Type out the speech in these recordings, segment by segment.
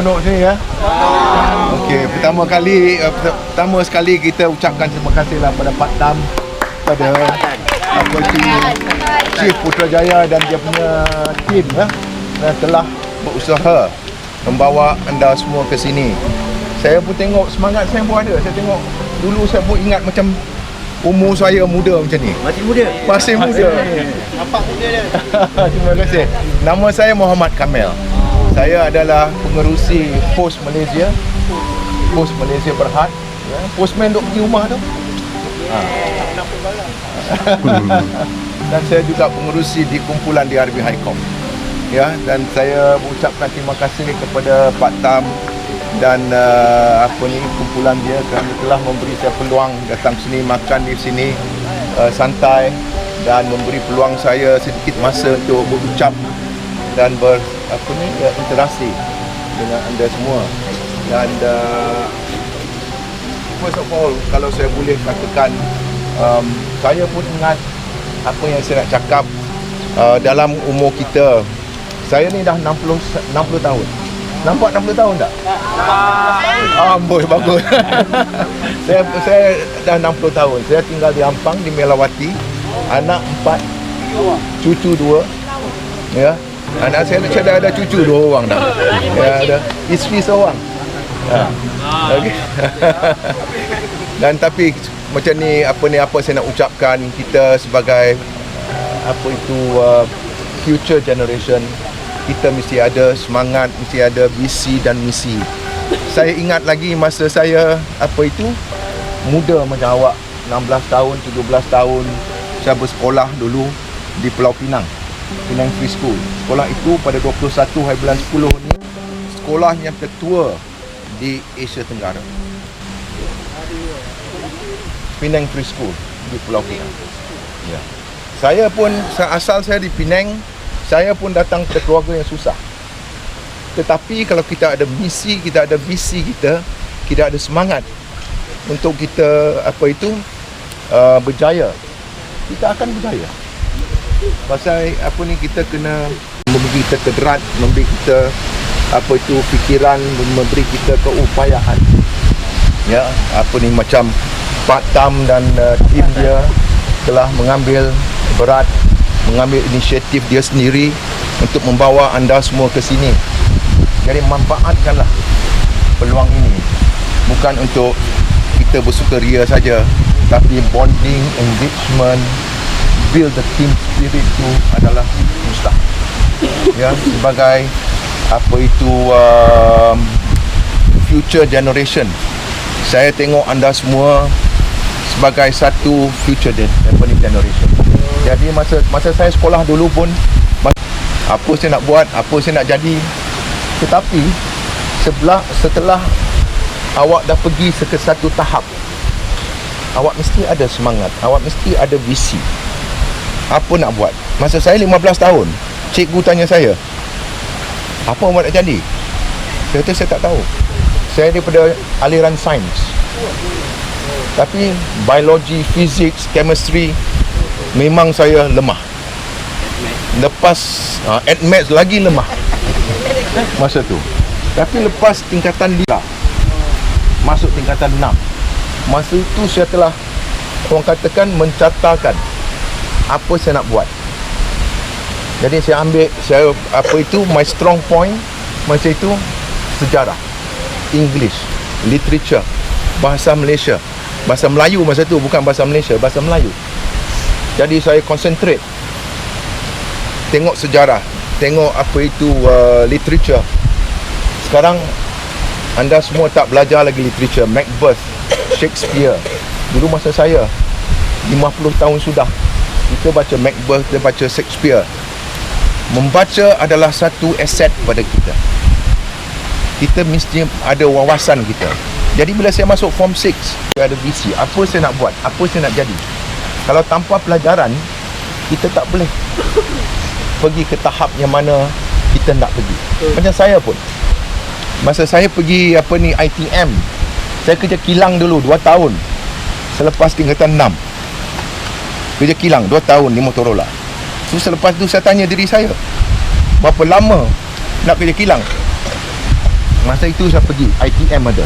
seronok sini ya. Okey, pertama sekali kita ucapkan terima kasihlah pada Pak Tam, pada Chief Putrajaya dan dia punya tim yang telah berusaha membawa anda semua ke sini. Saya pun tengok semangat saya pun ada. Saya tengok dulu saya pun ingat macam umur saya muda macam ni. Masih muda. Nampak muda dia. Terima kasih. Nama saya Muhammad Kamil. Saya adalah pengerusi Pos Malaysia Berhad. Postman duk pergi rumah tu. Dan saya juga pengerusi di kumpulan DRB Highcom. Ya, dan saya mengucapkan terima kasih kepada Pak Tam dan kumpulan dia kerana telah memberi saya peluang datang sini, makan di sini santai dan memberi peluang saya sedikit masa untuk berucap dan berinteraksi dengan anda semua. Dan first of all, kalau saya boleh katakan, saya pun ingat apa yang saya nak cakap. Dalam umur kita, saya ni dah 60 tahun. Nampak 60 tahun tak? Amboi, bagus. saya dah 60 tahun. Saya tinggal di Ampang, di Melawati. Anak 4, cucu 2. Ya. Anak saya ada cucu 2 orang dah. Ya, ada isteri seorang. Okay. Dan tapi macam ni apa saya nak ucapkan, kita sebagai future generation, kita mesti ada semangat, mesti ada visi dan misi. Saya ingat lagi masa saya muda macam awak, 16 tahun, 17 tahun, saya bersekolah dulu di Pulau Pinang, Penang Free School. Sekolah itu pada 21 hari bulan 10 ni sekolah yang tertua di Asia Tenggara. Penang Free School di Pulau Pinang. Ya. Asal saya di Penang, saya pun datang ke keluarga yang susah. Tetapi kalau kita ada misi, kita ada visi kita ada semangat untuk kita berjaya, kita akan berjaya. Pasal kita kena memberi kita kederat, memberi kita fikiran, memberi kita keupayaan. Ya, macam Pak Tam dan tim dia telah mengambil inisiatif dia sendiri untuk membawa anda semua ke sini. Jadi manfaatkanlah peluang ini. Bukan untuk kita bersukaria saja, tapi bonding, engagement, build the team spirit itu adalah mustahil. Ya, sebagai future generation, saya tengok anda semua sebagai satu future generation. Jadi masa saya sekolah dulu pun, apa saya nak buat, apa saya nak jadi. Tetapi setelah awak dah pergi ke satu tahap, awak mesti ada semangat, awak mesti ada visi. Apa nak buat? Masa saya 15 tahun, cikgu tanya saya, apa awak nak jadi? Saya kata saya tak tahu. Saya daripada aliran sains. Tapi biologi, fizik, chemistry memang saya lemah. Lepas admaths lagi lemah masa tu. Tapi lepas tingkatan 5 masuk tingkatan 6, masa itu saya telah, orang katakan, mencatatkan apa saya nak buat. Jadi saya ambil, my strong point masa itu sejarah, English, literature, bahasa Malaysia, bahasa Melayu masa tu, bukan bahasa Malaysia, bahasa Melayu. Jadi saya concentrate, tengok sejarah, tengok literature. Sekarang anda semua tak belajar lagi literature, Macbeth, Shakespeare. Dulu masa saya 50 tahun sudah, kita baca Macbeth, kita baca Shakespeare. Membaca adalah satu aset pada kita. Kita mesti ada wawasan kita. Jadi bila saya masuk form 6, saya ada visi, apa saya nak buat, apa saya nak jadi. Kalau tanpa pelajaran, kita tak boleh pergi ke tahap yang mana kita nak pergi. Macam saya pun, masa saya pergi ITM, saya kerja kilang dulu 2 tahun. Selepas tingkatan 6, kerja kilang 2 tahun di Motorola. So selepas tu saya tanya diri saya, berapa lama nak kerja kilang? Masa itu saya pergi, ITM ada.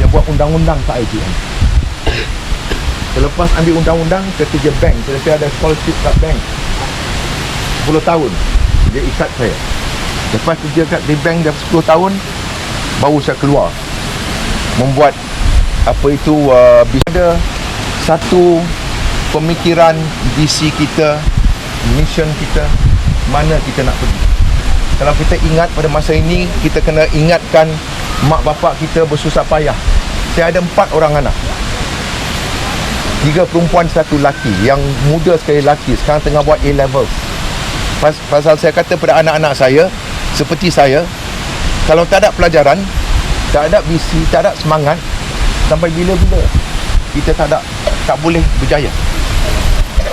Dia buat undang-undang kat ITM. Selepas ambil undang-undang, saya kerja bank. Saya ada scholarship kat bank 10 tahun. Dia ikat saya. Lepas kerja kat di bank dah 10 tahun, baru saya keluar membuat apa itu ada satu pemikiran, visi kita, mission kita, mana kita nak pergi. Kalau kita ingat pada masa ini, kita kena ingatkan mak bapak kita bersusah payah. Saya ada 4 orang anak, 3 perempuan 1 lelaki. Yang muda sekali lelaki, sekarang tengah buat A-level. Pasal saya kata pada anak-anak saya, seperti saya, kalau tak ada pelajaran, tak ada visi, tak ada semangat, sampai bila-bila kita tak boleh berjaya.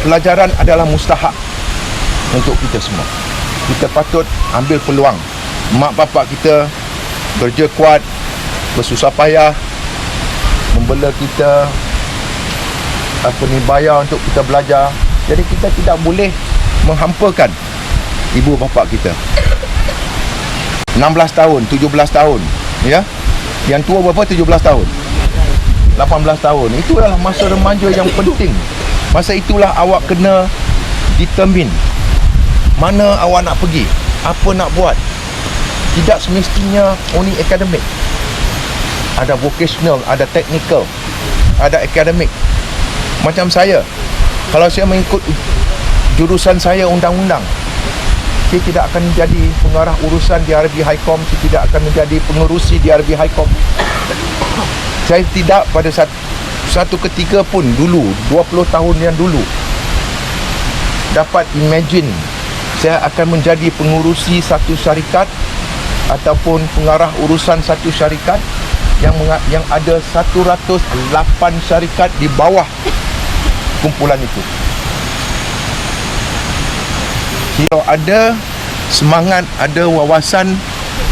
Pelajaran adalah mustahak untuk kita semua. Kita patut ambil peluang. Mak bapak kita kerja kuat, bersusah payah, membela kita, bayar untuk kita belajar. Jadi kita tidak boleh menghampakan ibu bapa kita. 16 tahun, 17 tahun, ya. Yang tua berapa? 17 tahun, 18 tahun. Itu adalah masa remaja yang penting. Masa itulah awak kena determine mana awak nak pergi, apa nak buat. Tidak semestinya only academic. Ada vocational, ada technical, ada academic. Macam saya, kalau saya mengikut jurusan saya undang-undang, saya tidak akan menjadi pengarah urusan di RB Highcom, saya tidak akan menjadi pengerusi di RB Highcom. Saya tidak pada satu ketika pun dulu, 20 tahun yang dulu, dapat imagine saya akan menjadi pengurusi satu syarikat ataupun pengarah urusan satu syarikat yang ada 108 syarikat di bawah kumpulan itu. Kalau ada semangat, ada wawasan,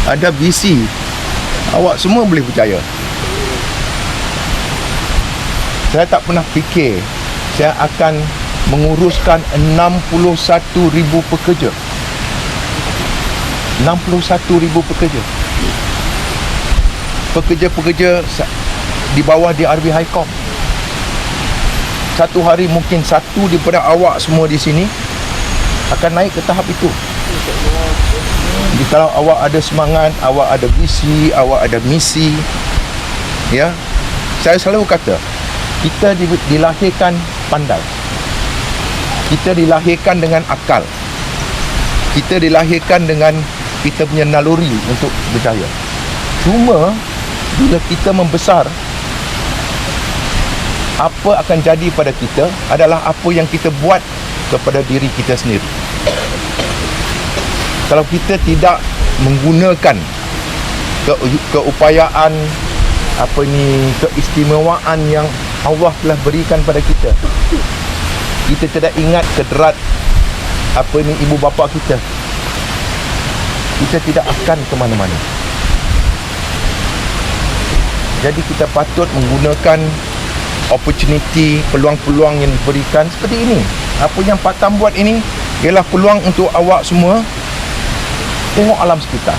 ada visi, awak semua boleh berjaya. Saya tak pernah fikir saya akan menguruskan 61,000 pekerja. 61,000 pekerja. Pekerja-pekerja di bawah DRB Highcom. Satu hari mungkin satu daripada awak semua di sini akan naik ke tahap itu. Jadi kalau awak ada semangat, awak ada visi, awak ada misi, ya. Saya selalu kata, kita dilahirkan pandai. Kita dilahirkan dengan akal. Kita dilahirkan dengan kita punya naluri untuk berjaya. Cuma bila kita membesar, apa akan jadi pada kita adalah apa yang kita buat kepada diri kita sendiri. Kalau kita tidak menggunakan keupayaan, keistimewaan yang Allah telah berikan pada kita, kita tidak ingat kederat ibu bapa kita, kita tidak akan ke mana-mana. Jadi kita patut menggunakan opportunity, peluang-peluang yang diberikan seperti ini. Apa yang Pak Tam buat ini ialah peluang untuk awak semua tengok alam sekitar.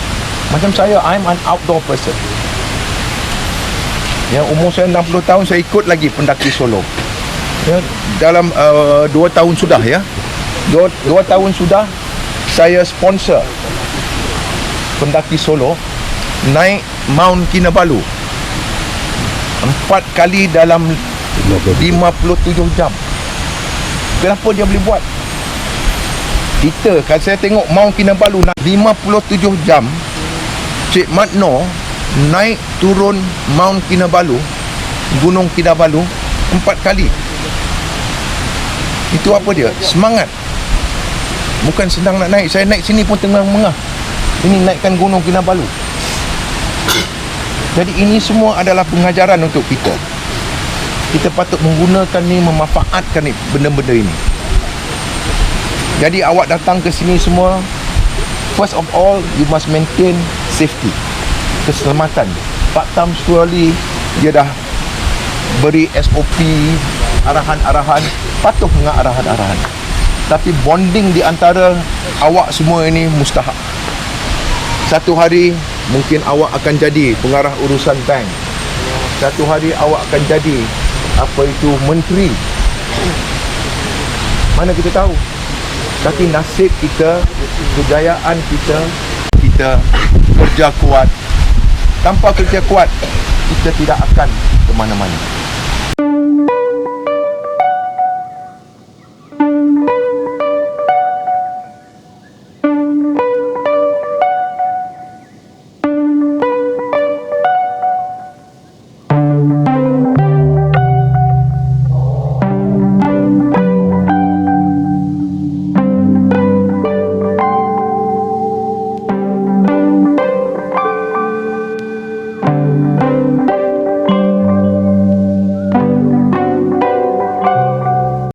Macam saya, I'm an outdoor person. Yang umur saya 60 tahun, saya ikut lagi pendaki solo. Ya, dalam 2 tahun sudah, ya. 2 tahun sudah saya sponsor pendaki solo naik Mount Kinabalu 4 kali dalam 57 jam. Kenapa dia boleh buat? Kalau saya tengok Mount Kinabalu nak 57 jam, Cik Matno naik turun Mount Kinabalu, Gunung Kinabalu 4 kali. Itu apa dia? Semangat. Bukan senang nak naik. Saya naik sini pun tengah mengah. Ini naikkan Gunung Kinabalu. Jadi ini semua adalah pengajaran untuk kita. Kita patut menggunakan ni, memanfaatkan ni, benda-benda ini. Jadi awak datang ke sini semua, first of all, you must maintain safety, keselamatan. Pak Tam surely dia dah beri SOP, arahan-arahan, patuh dengan arahan-arahan. Tapi bonding di antara awak semua ini mustahak. Satu hari Mungkin awak akan jadi pengarah urusan bank. Satu hari awak akan jadi apa itu menteri. Mana kita tahu. Tapi nasib kita, kejayaan kita, kita kerja kuat. Tanpa kerja kuat, kita tidak akan ke mana-mana.